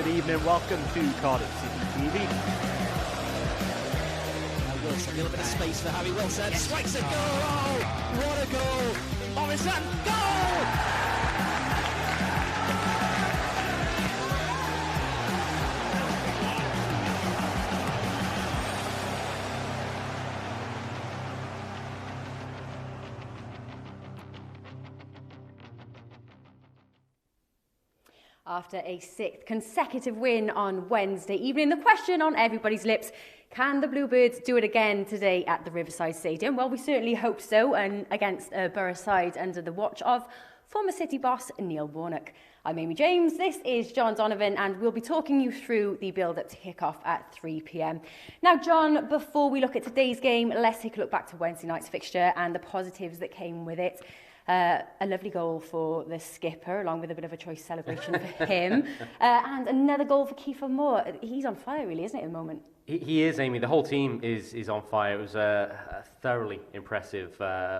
good evening. Welcome to Cardiff City TV. Now Wilson, a little bit of space for Harry Wilson. Yes. Strikes a goal. Oh, what a goal. Morrison, goal! After a sixth consecutive win on Wednesday evening, the question on everybody's lips, can the Bluebirds do it again today at the Riverside Stadium? Well, we certainly hope so, and against a Borough side under the watch of former City boss Neil Warnock. I'm Amy James, this is John Donovan, and we'll be talking you through the build-up to kick-off at 3 p.m. Now, John, before we look at today's game, let's take a look back to Wednesday night's fixture and the positives that came with it. A lovely goal for the skipper, along with a bit of a choice celebration for him. And another goal for Kiefer Moore. He's on fire, really, isn't it, at the moment? He is, Amy. The whole team is on fire. It was a thoroughly impressive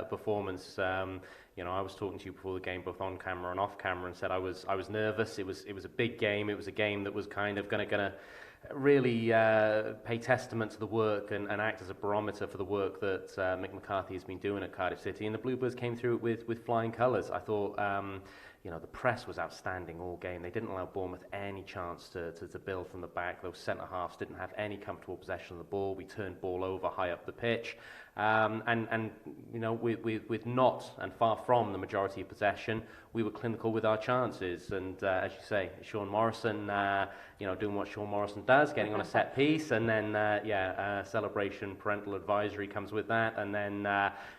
performance. You know, I was talking to you before the game, both on camera and off camera, and said I was nervous. It was a big game. It was a game that was kind of going to really pay testament to the work and act as a barometer for the work that Mick McCarthy has been doing at Cardiff City. And the Bluebirds came through it with flying colours. I thought, you know, the press was outstanding all game. They didn't allow Bournemouth any chance to build from the back. Those centre-halves didn't have any comfortable possession of the ball. We turned ball over high up the pitch. And you know, with not and far from the majority of possession, we were clinical with our chances. And as you say, Sean Morrison, you know, doing what Sean Morrison does, getting on a set piece, and then celebration, parental advisory comes with that, and then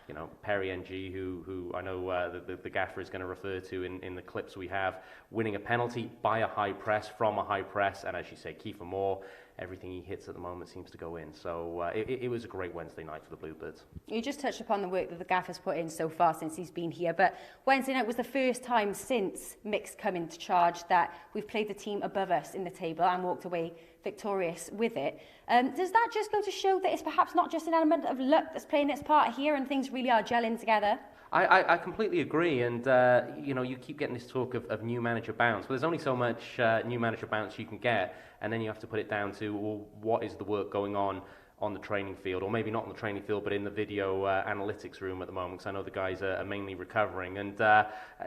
you know, Perry NG, who I know the gaffer is going to refer to in the clips we have, winning a penalty by a high press, from a high press, and as you say, Kiefer Moore, everything he hits at the moment seems to go in. So it was a great Wednesday night for the Bluebirds. You just touched upon the work that the gaffer's put in so far since he's been here, but Wednesday night was the first time since Mick's come into charge that we've played the team above us in the table and walked away victorious with it. Does that just go to show that it's perhaps not just an element of luck that's playing its part here and things really are gelling together? I completely agree, and you know, you keep getting this talk of new manager bounce. Well, there's only so much new manager bounce you can get, and then you have to put it down to, well, what is the work going on the training field, or maybe not on the training field, but in the video analytics room at the moment, because I know the guys are mainly recovering. And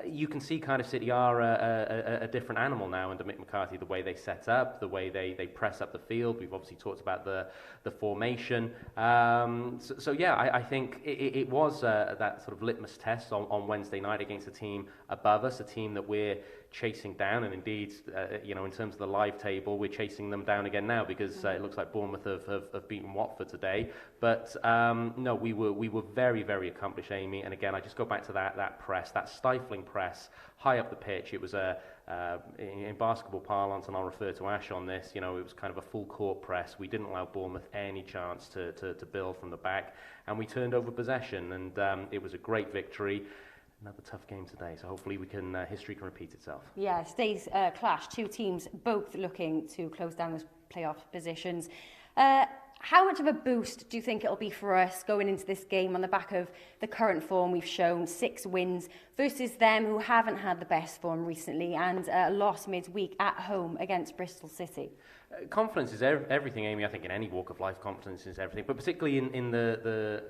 you can see Cardiff City are a different animal now under Mick McCarthy, the way they set up, the way they press up the field. We've obviously talked about the formation. So yeah, I think it was that sort of litmus test on Wednesday night against a team above us, a team that we're chasing down, and indeed, you know, in terms of the live table, we're chasing them down again now, because it looks like Bournemouth have beaten Watford today. But no, we were very, very accomplished, Amy. And again, I just go back to that press, that stifling press, high up the pitch. It was in basketball parlance, and I'll refer to Ash on this, you know, it was kind of a full court press. We didn't allow Bournemouth any chance to build from the back, and we turned over possession, and it was a great victory. Another tough game today, so hopefully history can repeat itself. Yeah, today's clash, two teams both looking to close down those playoff positions. How much of a boost do you think it'll be for us going into this game on the back of the current form we've shown, 6 wins, versus them who haven't had the best form recently, and a loss midweek at home against Bristol City? Confidence is everything, Amy. I think in any walk of life, confidence is everything, but particularly in the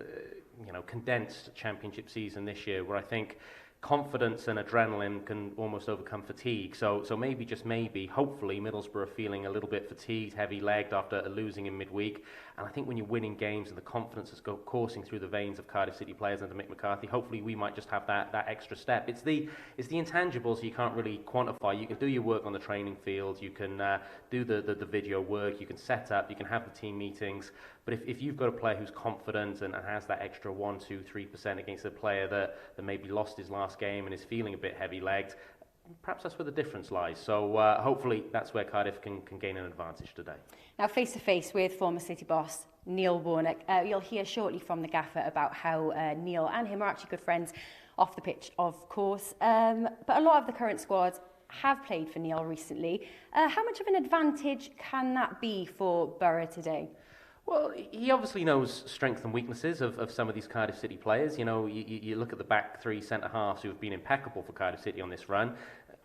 you know, condensed championship season this year, where I think confidence and adrenaline can almost overcome fatigue. So maybe, just maybe, hopefully Middlesbrough are feeling a little bit fatigued, heavy-legged after losing in midweek. And I think when you're winning games and the confidence is coursing through the veins of Cardiff City players under Mick McCarthy, hopefully we might just have that extra step. It's the intangibles you can't really quantify. You can do your work on the training field, you can do the video work, you can set up, you can have the team meetings. But if you've got a player who's confident and has that extra 1, 2, 3% against a player that maybe lost his last game and is feeling a bit heavy-legged, perhaps that's where the difference lies. So hopefully that's where Cardiff can gain an advantage today. Now, face-to-face with former City boss Neil Warnock, you'll hear shortly from the gaffer about how Neil and him are actually good friends off the pitch, of course. But a lot of the current squads have played for Neil recently. How much of an advantage can that be for Borough today? Well, he obviously knows strengths and weaknesses of some of these Cardiff City players. You know, you look at the back three centre-halves who have been impeccable for Cardiff City on this run.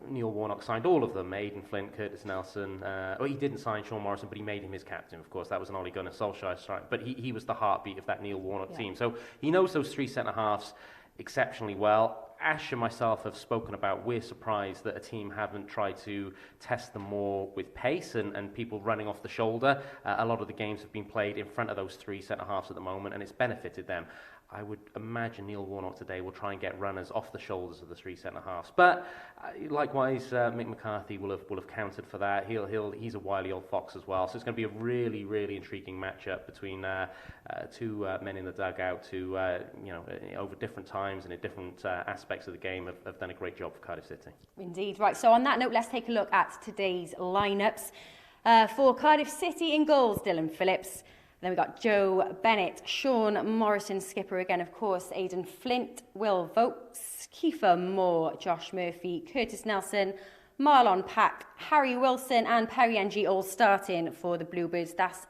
Neil Warnock signed all of them, Aidan Flint, Curtis Nelson. Well, he didn't sign Sean Morrison, but he made him his captain, of course. That was an Ole Gunnar Solskjaer strike. But he was the heartbeat of that Neil Warnock team. So he knows those three centre-halves exceptionally well. Ash and myself have spoken about we're surprised that a team haven't tried to test them more with pace and people running off the shoulder. A lot of the games have been played in front of those three centre-halves at the moment, and it's benefited them. I would imagine Neil Warnock today will try and get runners off the shoulders of the three centre-halves. But likewise, Mick McCarthy will have counted for that. He's a wily old fox as well. So it's going to be a really, really intriguing matchup between two men in the dugout who, over different times and in different aspects of the game have done a great job for Cardiff City. Indeed. Right, so on that note, let's take a look at today's lineups. For Cardiff City in goals, Dylan Phillips. Then we've got Joe Bennett, Sean Morrison, skipper again, of course, Aidan Flint, Will Vokes, Kiefer Moore, Josh Murphy, Curtis Nelson, Marlon Pack, Harry Wilson and Perry Ng all starting for the Bluebirds. That's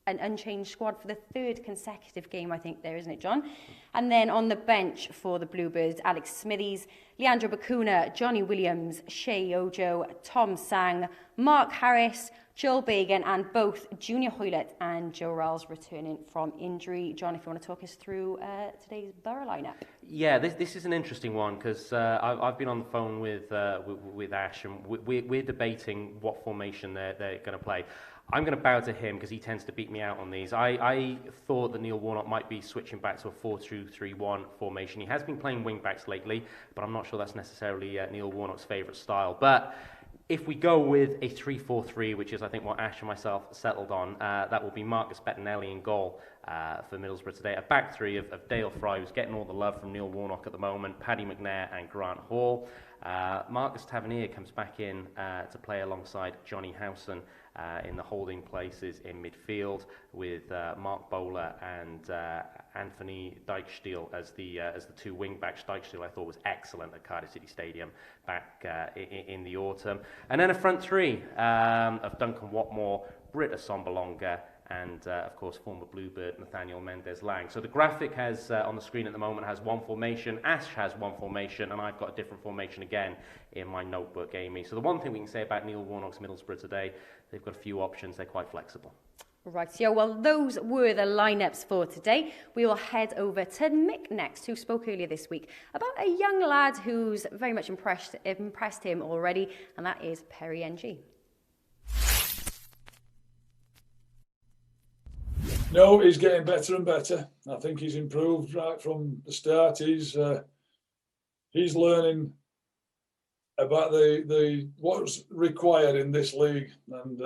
an unchanged squad for the third consecutive game, I think there, isn't it, John? And then on the bench for the Bluebirds, Alex Smithies, Leandro Bacuna, Johnny Williams, Shea Ojo, Tom Sang, Mark Harris, Joel Bagan, and both Junior Hoylett and Joe Ralls returning from injury. John, if you want to talk us through today's Borough lineup. Yeah, this is an interesting one because I've been on the phone with Ash and we're debating what formation they're going to play. I'm going to bow to him because he tends to beat me out on these. I thought that Neil Warnock might be switching back to a 4-2-3-1 formation. He has been playing wing-backs lately, but I'm not sure that's necessarily Neil Warnock's favourite style. But if we go with a 3-4-3, which is I think what Ash and myself settled on, that will be Marcus Bettinelli in goal for Middlesbrough today. A back three of Dale Fry, who's getting all the love from Neil Warnock at the moment, Paddy McNair and Grant Hall. Marcus Tavernier comes back in to play alongside Johnny Howson in the holding places in midfield, with Mark Bowler and Anthony Dijksteel as the two wing backs. Dijksteel I thought was excellent at Cardiff City Stadium back in the autumn. And then a front three of Duncan Watmore, Britt Assombalonga, and of course former Bluebird Nathaniel Mendez-Lang. So the graphic has on the screen at the moment has one formation, Ash has one formation, and I've got a different formation again in my notebook, Amy. So the one thing we can say about Neil Warnock's Middlesbrough today, they've got a few options, they're quite flexible. Right, yeah, well, those were the lineups for today. We will head over to Mick next, who spoke earlier this week about a young lad who's very much impressed him already, and that is Perry Ng. No, he's getting better and better. I think he's improved right from the start. He's learning about the what's required in this league and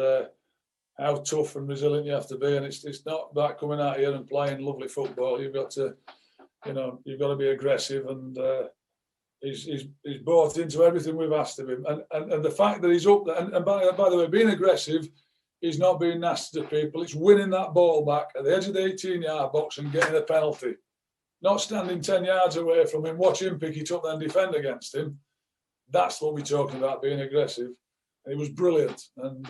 how tough and resilient you have to be. And it's not about coming out here and playing lovely football. You've got to be aggressive, and he's bought into everything we've asked of him. And the fact that he's up there, and by the way, being aggressive. He's not being nasty to people. It's winning that ball back at the edge of the 18-yard box and getting a penalty. Not standing 10 yards away from him, watch him pick it up and defend against him. That's what we're talking about, being aggressive. And he was brilliant. And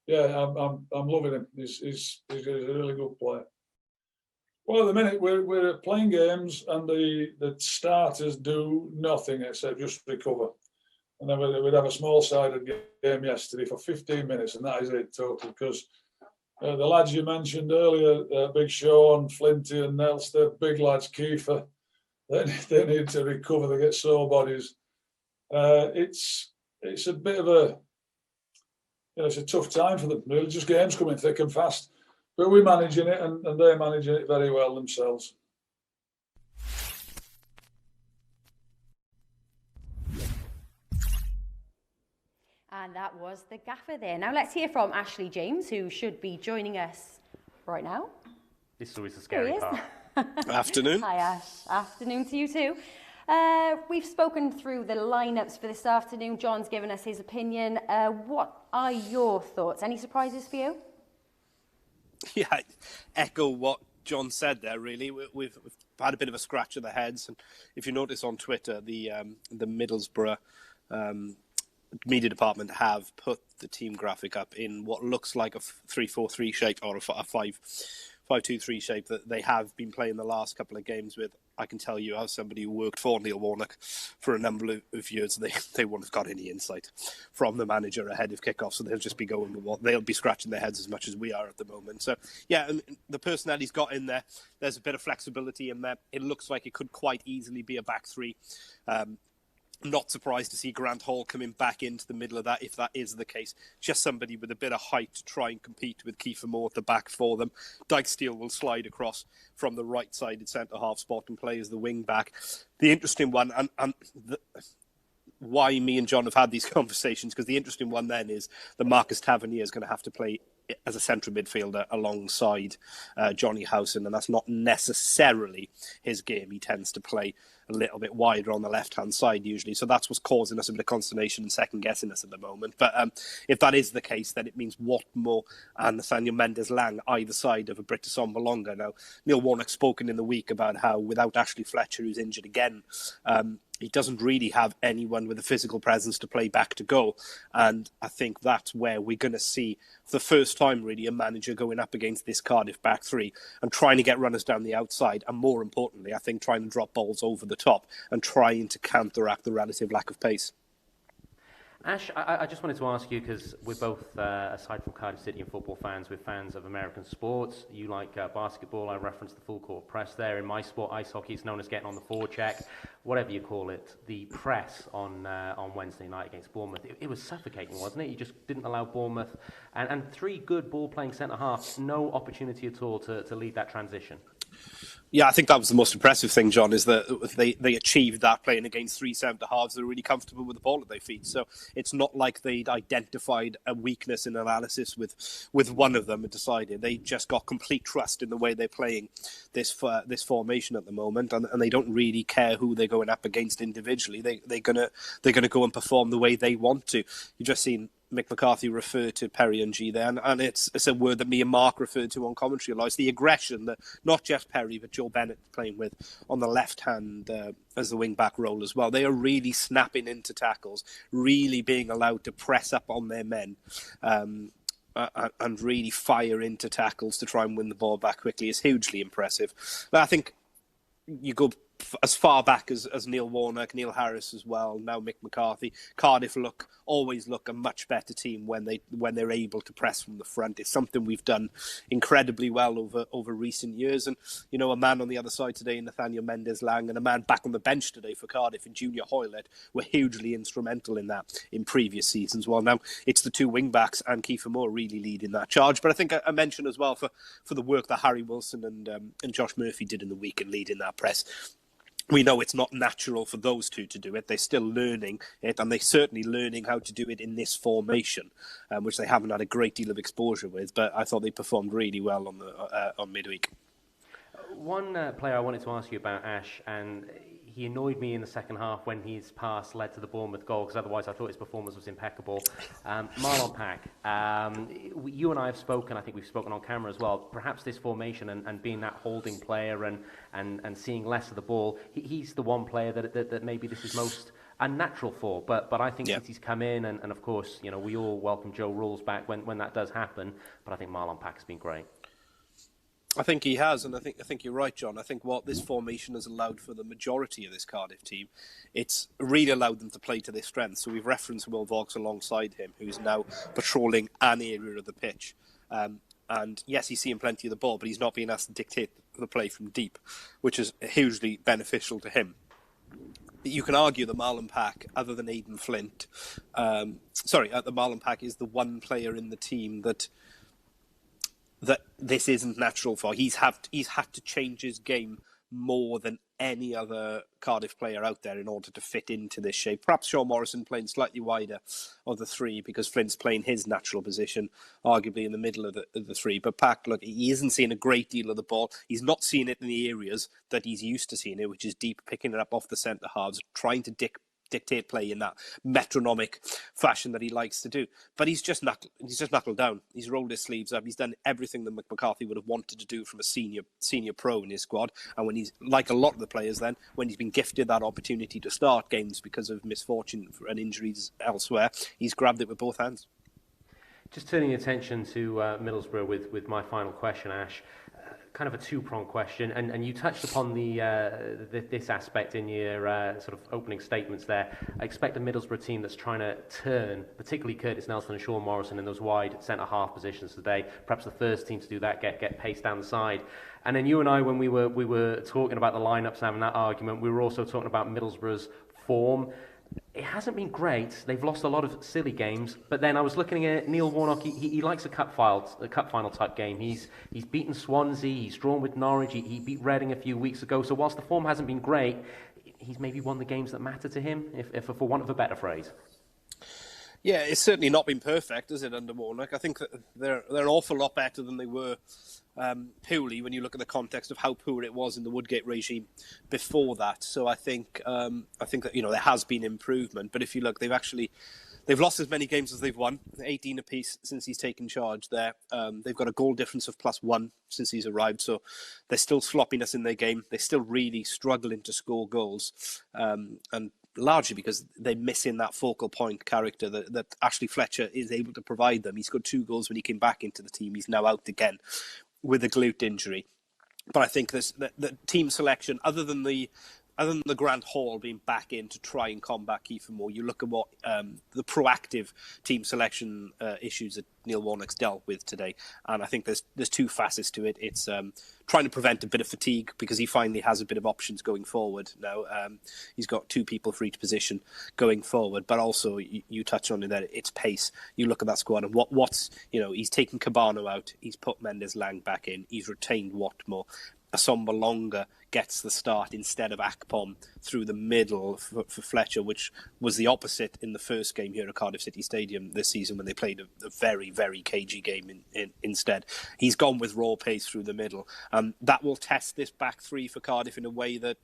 I'm loving him. He's a really good player. Well, at the minute, we're playing games and the starters do nothing except just recover. And then we'd have a small-sided game yesterday for 15 minutes, and that is it total. Because the lads you mentioned earlier, Big Sean, Flinty and Nels, they're big lads, Kiefer. They need to recover, they get sore bodies. It's a bit of it's a tough time for them, really. Just games coming thick and fast. But we're managing it, and they're managing it very well themselves. And that was the gaffer there. Now let's hear from Ashley James, who should be joining us right now. This is always a scary part. Afternoon. Hi Ash. Afternoon to you too. We've spoken through the lineups for this afternoon. John's given us his opinion. What are your thoughts? Any surprises for you? Yeah, I echo what John said there, really. We've had a bit of a scratch of the heads. And if you notice on Twitter, the Middlesbrough media department have put the team graphic up in what looks like a 3-4-3 shape or a 5-2-3 shape that they have been playing the last couple of games with I can tell you, as somebody who worked for Neil Warnock for a number of years, they won't have got any insight from the manager ahead of kickoff, so they'll just be going with what they'll be scratching their heads as much as we are at the moment. So yeah, and the personnel he's got in there, there's a bit of flexibility in there. It looks like it could quite easily be a back three. Not surprised to see Grant Hall coming back into the middle of that, if that is the case. Just somebody with a bit of height to try and compete with Kiefer Moore at the back for them. Dijksteel will slide across from the right-sided centre-half spot and play as the wing-back. The interesting one, why me and John have had these conversations, because the interesting one then is that Marcus Tavernier is going to have to play as a central midfielder alongside Johnny Howson, and that's not necessarily his game. He tends to play a little bit wider on the left-hand side usually, so that's what's causing us a bit of consternation and second-guessing us at the moment. But if that is the case, then it means Watmore and Nathaniel Mendes-Lang either side of a Britta Sombalonga. Now, Neil Warnock's spoken in the week about how without Ashley Fletcher, who's injured again, he doesn't really have anyone with a physical presence to play back to goal. And I think that's where we're going to see, for the first time really, a manager going up against this Cardiff back three and trying to get runners down the outside. And more importantly, I think trying to drop balls over the top and trying to counteract the relative lack of pace. Ash, I just wanted to ask you, because we're both, aside from Cardiff City and football fans, we're fans of American sports. You like basketball. I referenced the full court press there. In my sport, ice hockey, it's known as getting on the forecheck, whatever you call it. The press on Wednesday night against Bournemouth, it was suffocating, wasn't it? You just didn't allow Bournemouth, and three good ball-playing centre-halves, no opportunity at all to lead that transition. Yeah, I think that was the most impressive thing, John, is that they achieved that playing against three centre-halves that are really comfortable with the ball at their feet. So it's not like they'd identified a weakness in analysis with one of them and decided. They just got complete trust in the way they're playing this formation at the moment, and they don't really care who they're going up against individually. They're gonna go and perform the way they want to. You've just seen Mick McCarthy referred to Perry and G there, and it's a word that me and Mark referred to on commentary a lot. It's the aggression that not just Perry but Joe Bennett playing with on the left hand as the wing back role as well. They are really snapping into tackles, really being allowed to press up on their men, and really fire into tackles to try and win the ball back quickly is hugely impressive. But I think you go as far back as Neil Warnock, Neil Harris as well, now Mick McCarthy. Cardiff always look a much better team when they're able to press from the front. It's something we've done incredibly well over recent years. And you know, a man on the other side today, Nathaniel Mendes-Lang, and a man back on the bench today for Cardiff in Junior Hoylett were hugely instrumental in that in previous seasons. Well, now it's the two wing backs and Kiefer Moore really leading that charge. But I think I mentioned as well for the work that Harry Wilson and Josh Murphy did in the week in leading that press. We know it's not natural for those two to do it. They're still learning it, and they're certainly learning how to do it in this formation, which they haven't had a great deal of exposure with. But I thought they performed really well on midweek. One player I wanted to ask you about, Ash, and he annoyed me in the second half when his pass led to the Bournemouth goal, because otherwise I thought his performance was impeccable. Marlon Pack, you and I have spoken, I think we've spoken on camera as well, perhaps this formation and being that holding player and seeing less of the ball, he's the one player that maybe this is most unnatural for, but I think since he's come in, and of course, you know, we all welcome Joe Rules back when that does happen, but I think Marlon Pack has been great. I think he has, and I think you're right, John. I think what this formation has allowed for the majority of this Cardiff team, it's really allowed them to play to their strengths. So we've referenced Will Vaughan alongside him, who's now patrolling an area of the pitch. And yes, he's seeing plenty of the ball, but he's not being asked to dictate the play from deep, which is hugely beneficial to him. You can argue that Marlon Pack, other than Aidan Flint, the Marlon Pack is the one player in the team that this isn't natural for. He's had to change his game more than any other Cardiff player out there in order to fit into this shape. Perhaps Sean Morrison playing slightly wider of the three because Flint's playing his natural position, arguably in the middle of the three. But Pack, look, he isn't seeing a great deal of the ball. He's not seeing it in the areas that he's used to seeing it, which is deep, picking it up off the centre halves, trying to dictate play in that metronomic fashion that he likes to do. But he's just knuckled down. He's rolled his sleeves up. He's done everything that Mick McCarthy would have wanted to do from a senior pro in his squad. And when he's, like a lot of the players then, when he's been gifted that opportunity to start games because of misfortune and injuries elsewhere, he's grabbed it with both hands. Just turning attention to Middlesbrough with my final question, Ash. kind of a two-pronged question, and you touched upon this aspect in your sort of opening statements there. I expect a Middlesbrough team that's trying to turn, particularly Curtis Nelson and Sean Morrison in those wide centre-half positions today. Perhaps the first team to do that, get pace down the side. And then you and I, when we were talking about the lineups and having that argument, we were also talking about Middlesbrough's form. It hasn't been great. They've lost a lot of silly games. But then I was looking at Neil Warnock. He likes a cup final type game. He's beaten Swansea. He's drawn with Norwich. He beat Reading a few weeks ago. So whilst the form hasn't been great, he's maybe won the games that matter to him, if for want of a better phrase. Yeah, it's certainly not been perfect, has it, under Warnock? I think that they're an awful lot better than they were purely when you look at the context of how poor it was in the Woodgate regime before that. So I think that there has been improvement. But if you look, they've lost as many games as they've won, 18 apiece since he's taken charge there. They've got a goal difference of +1 since he's arrived. So there's still sloppiness in their game. They're still really struggling to score goals. And largely because they're missing that focal point character that Ashley Fletcher is able to provide them. He scored 2 goals when he came back into the team. He's now out again with a glute injury. But I think the team selection, other than the Grant Hall being back in to try and combat Kiefer Moore, you look at what the proactive team selection issues that Neil Warnock's dealt with today, and I think there's 2 facets to it. It's trying to prevent a bit of fatigue because he finally has a bit of options going forward now. He's got 2 people for each position going forward, but also you touch on it there. It's pace. You look at that squad and what's he's taken Cabano out. He's put Mendes Lang back in. He's retained Watmore. Asomba Longa gets the start instead of Akpom through the middle for Fletcher, which was the opposite in the first game here at Cardiff City Stadium this season when they played a very, very cagey game instead. He's gone with raw pace through the middle. That will test this back 3 for Cardiff in a way that,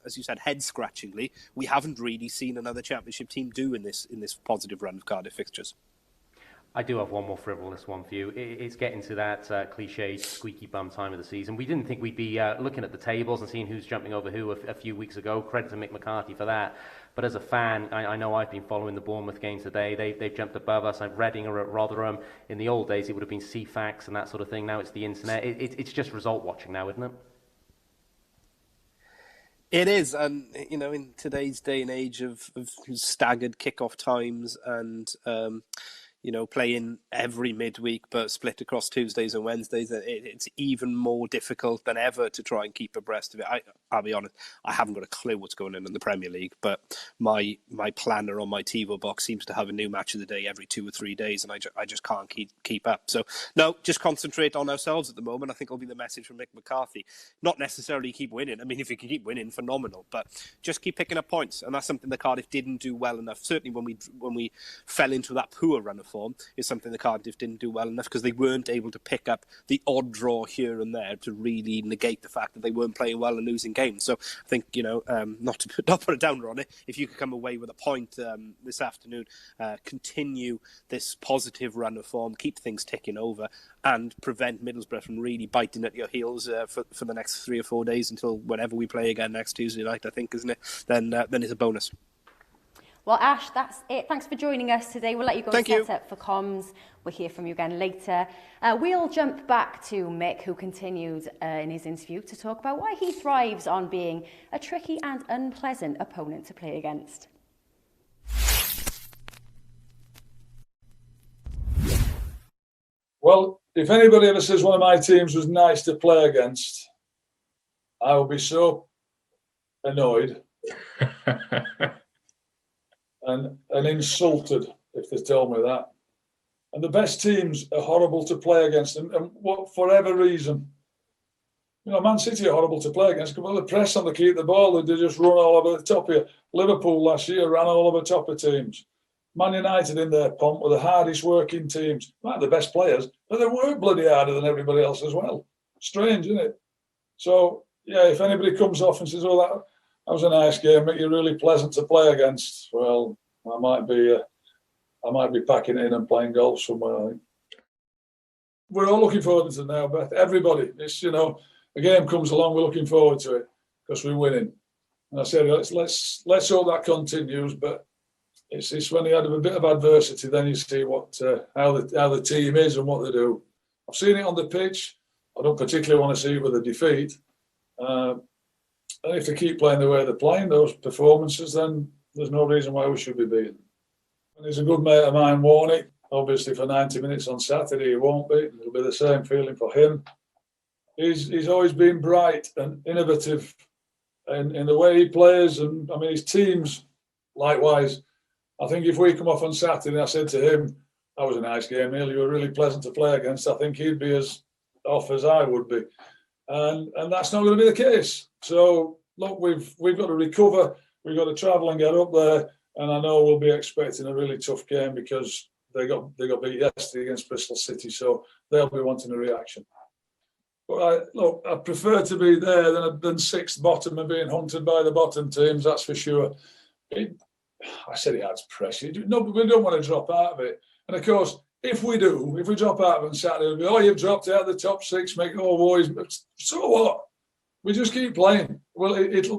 as you said, head-scratchingly, we haven't really seen another Championship team do in this positive run of Cardiff fixtures. I do have one more frivolous one for you. It's getting to that cliched squeaky bum time of the season. We didn't think we'd be looking at the tables and seeing who's jumping over who a few weeks ago. Credit to Mick McCarthy for that. But as a fan, I know I've been following the Bournemouth game today. They've jumped above us. Reading or at Rotherham. In the old days, it would have been CFAX and that sort of thing. Now it's the internet. It's just result watching now, isn't it? It is, and in today's day and age of staggered kickoff times and playing every midweek but split across Tuesdays and Wednesdays, it's even more difficult than ever to try and keep abreast of it. I'll be honest, I haven't got a clue what's going on in the Premier League, but my planner on my TiVo box seems to have a new match of the day every 2 or 3 days, and I just can't keep up. So, no, just concentrate on ourselves at the moment. I think will be the message from Mick McCarthy. Not necessarily keep winning. I mean, if you can keep winning, phenomenal, but just keep picking up points, and that's something that Cardiff didn't do well enough. Certainly when we fell into that poor run of form, is something that Cardiff didn't do well enough because they weren't able to pick up the odd draw here and there to really negate the fact that they weren't playing well and losing games. So I think, not to put a downer on it, if you could come away with a point this afternoon, continue this positive run of form, keep things ticking over and prevent Middlesbrough from really biting at your heels for the next 3 or 4 days until whenever we play again next Tuesday night, I think, isn't it? Then it's a bonus. Well, Ash, that's it. Thanks for joining us today. We'll let you go and set up for comms. We'll hear from you again later. We'll jump back to Mick, who continued in his interview to talk about why he thrives on being a tricky and unpleasant opponent to play against. Well, if anybody ever says one of my teams was nice to play against, I will be so annoyed. And insulted if they tell me that. And the best teams are horrible to play against, and what, for whatever reason. Man City are horrible to play against because they press on the keep the ball, they just run all over the top of you. Liverpool last year ran all over the top of teams. Man United in their pomp were the hardest working teams. Not the best players, but they work bloody harder than everybody else as well. Strange, isn't it? So, yeah, if anybody comes off and says, that was a nice game, make you really pleasant to play against. Well, I might be packing it in and playing golf somewhere, I think. We're all looking forward to it now, Beth. Everybody. It's, a game comes along, we're looking forward to it because we're winning. And I said, let's hope that continues, but it's when you had a bit of adversity, then you see what how the team is and what they do. I've seen it on the pitch. I don't particularly want to see it with a defeat. And if they keep playing the way they're playing, those performances, then there's no reason why we should be beaten. And he's a good mate of mine, Warnick. Obviously, for 90 minutes on Saturday, he won't be. It'll be the same feeling for him. He's always been bright and innovative in the way he plays. And, I mean, his teams, likewise. I think if we come off on Saturday, I said to him, that was a nice game, Neil. You were really pleasant to play against. I think he'd be as off as I would be. And that's not going to be the case. So, look, we've got to recover. We've got to travel and get up there. And I know we'll be expecting a really tough game because they got beat yesterday against Bristol City. So they'll be wanting a reaction. But I prefer to be there than sixth bottom and being hunted by the bottom teams, that's for sure. I said it adds pressure. No, but we don't want to drop out of it. And of course, if we drop out of it on Saturday, it'll be, you've dropped out of the top six, make all boys. So what? We just keep playing. Well,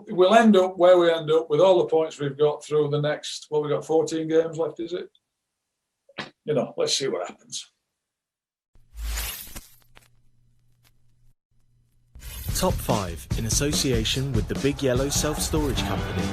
we'll end up where we end up with all the points we've got through the next, we've got 14 games left, is it? Let's see what happens. Top 5 in association with the Big Yellow Self-Storage Company.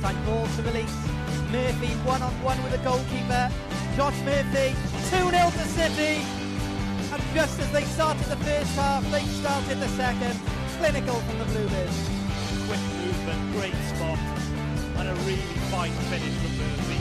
Time ball to release. Murphy one-on-one with the goalkeeper. Josh Murphy, 2-0 to City. And just as they started the first half, they started the second. Clinical from the Bluebirds. Quick movement, great spot, and a really fine finish from Murphy.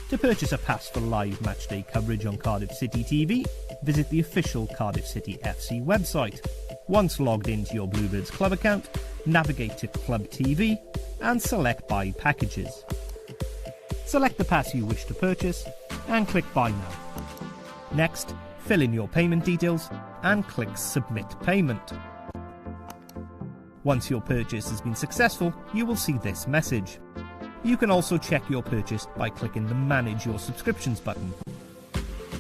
To purchase a pass for live matchday coverage on Cardiff City TV, visit the official Cardiff City FC website. Once logged into your Bluebirds club account, navigate to Club TV and select Buy Packages. Select the pass you wish to purchase and click Buy Now. Next, fill in your payment details and click Submit Payment. Once your purchase has been successful, you will see this message. You can also check your purchase by clicking the Manage Your Subscriptions button.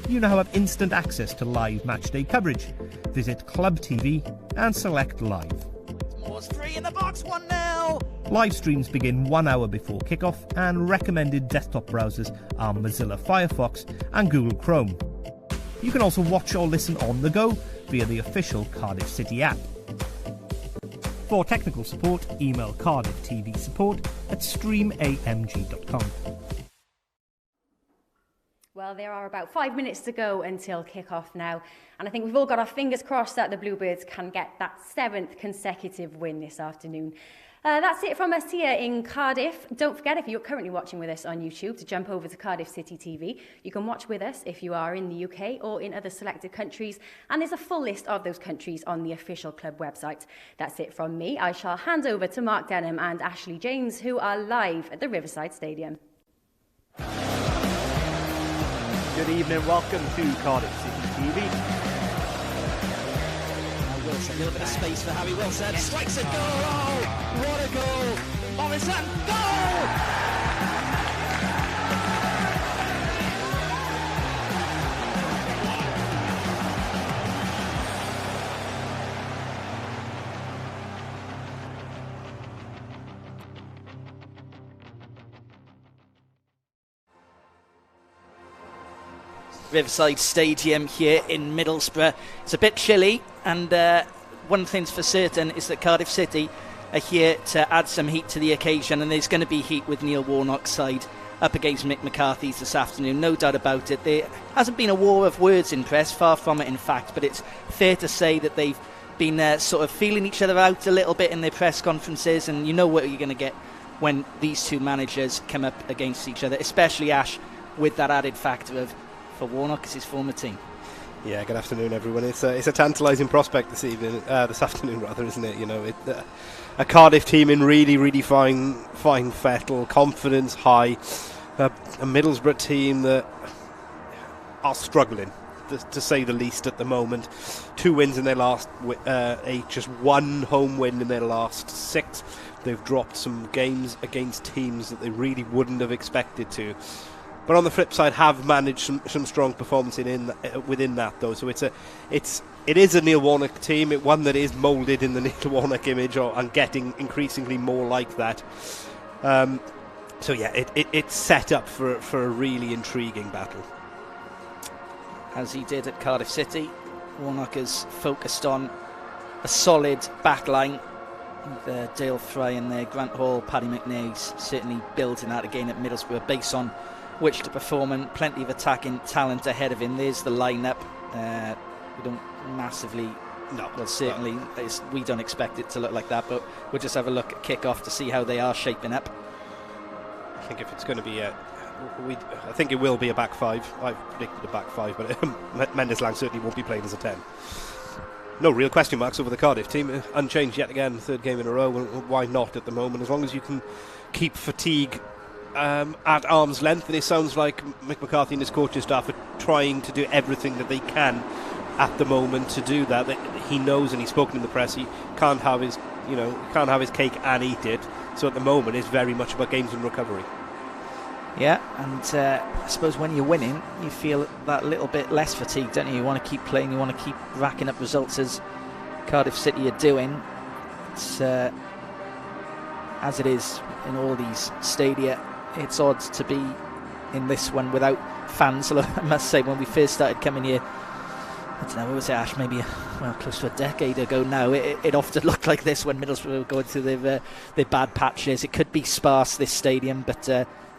You now have instant access to live matchday coverage. Visit Club TV and select Live. Moore's 3 in the box, 1-0. Live streams begin 1 hour before kickoff, and recommended desktop browsers are Mozilla Firefox and Google Chrome. You can also watch or listen on the go via the official Cardiff City app. For technical support, email cardifftvsupport@streamamg.com. Well, there are about 5 minutes to go until kick-off now, and I think we've all got our fingers crossed that the Bluebirds can get that 7th consecutive win this afternoon. That's it from us here in Cardiff. Don't forget, if you're currently watching with us on YouTube, to jump over to Cardiff City TV. You can watch with us if you are in the UK or in other selected countries, and there's a full list of those countries on the official club website. That's it from me. I shall hand over to Mark Denham and Ashley James, who are live at the Riverside Stadium. Good evening, welcome to Cardiff City TV. Wilson, a little bit of space for Harry Wilson. Strikes a goal! Oh, what a goal! Morrison, goal! Riverside Stadium here in Middlesbrough. It's a bit chilly, and one thing's for certain is that Cardiff City are here to add some heat to the occasion, and there's going to be heat with Neil Warnock's side up against Mick McCarthy's this afternoon, no doubt about it. There hasn't been a war of words in press, far from it in fact, but it's fair to say that they've been sort of feeling each other out a little bit in their press conferences, and you know what you're going to get when these two managers come up against each other, especially Ash, with that added factor of for Warnock as his former team. Yeah, good afternoon, everyone. It's a tantalising prospect this afternoon, rather, isn't it? You know, a Cardiff team in really fine fettle, confidence high. A Middlesbrough team that are struggling, to say the least, at the moment. 2 wins in their last 8, just 1 home win in their last 6. They've dropped some games against teams that they really wouldn't have expected to. But on the flip side, have managed some strong performance within that, though. So it is a Neil Warnock team, one that is moulded in the Neil Warnock image, and getting increasingly more like that. So yeah, it's set up for a really intriguing battle. As he did at Cardiff City, Warnock has focused on a solid back line with Dale Fry in there, Grant Hall, Paddy McNair's certainly building that again at Middlesbrough, based on which to perform, and plenty of attacking talent ahead of him. There's the lineup. We don't massively, certainly we don't expect it to look like that, but we'll just have a look at kick-off to see how they are shaping up. I think if it's going to be I think it will be a back 5. I've predicted a back 5, but Mendes Lang certainly won't be playing as a 10. No real question marks over the Cardiff team. Unchanged yet again, 3rd game in a row. Why not at the moment? As long as you can keep fatigue at arm's length, and it sounds like Mick McCarthy and his coaching staff are trying to do everything that they can at the moment to do that. He knows, and he's spoken in the press, he can't have his cake and eat it. So at the moment, it's very much about games and recovery. Yeah, and I suppose when you're winning, you feel that little bit less fatigued, don't you? You want to keep playing, you want to keep racking up results, as Cardiff City are doing. It's as it is in all these stadia. It's odd to be in this one without fans. I must say, when we first started coming here, I don't know, what was it, Ash, maybe close to a decade ago now, it often looked like this when Middlesbrough were going through their bad patches. It could be sparse, this stadium, but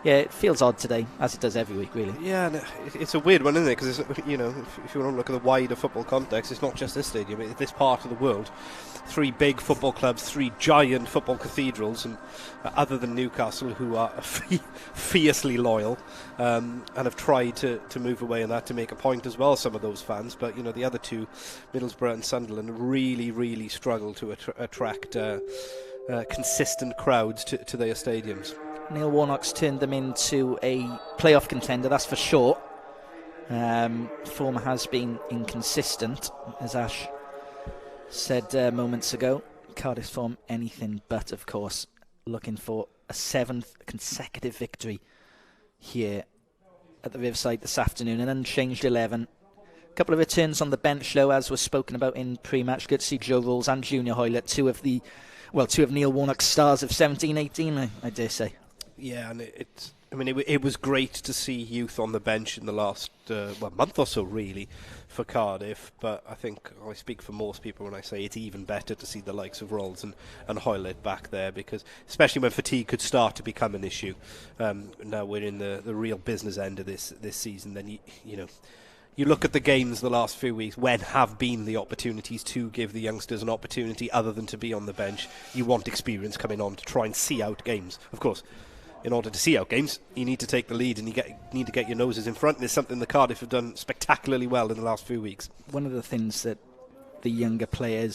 yeah, it feels odd today, as it does every week, really. Yeah, and it's a weird one, isn't it? Because, if you want to look at the wider football context, it's not just this stadium, it's this part of the world. 3 big football clubs, 3 giant football cathedrals, and other than Newcastle, who are fiercely loyal, and have tried to move away on that to make a point as well, some of those fans. But the other 2, Middlesbrough and Sunderland, really struggle to attract consistent crowds to their stadiums. Neil Warnock's turned them into a playoff contender, that's for sure. Form has been inconsistent, as Ash said moments ago. Cardiff's form anything but, of course. Looking for a 7th consecutive victory here at the Riverside this afternoon. An unchanged 11. A couple of returns on the bench, though, as was spoken about in pre-match. Good to see Joe Rolls and Junior Hoylett, two of Neil Warnock's stars of 17-18, I dare say. Yeah, and it was great to see youth on the bench in the last month or so, really, for Cardiff. But I think I speak for most people when I say it's even better to see the likes of Rolls and Hoylett back there, because especially when fatigue could start to become an issue. Now we're in the real business end of this season. Then you look at the games the last few weeks, when have been the opportunities to give the youngsters an opportunity other than to be on the bench. You want experience coming on to try and see out games, of course. In order to see out games, you need to take the lead, and you need to get your noses in front. And it's something the Cardiff have done spectacularly well in the last few weeks. One of the things that the younger players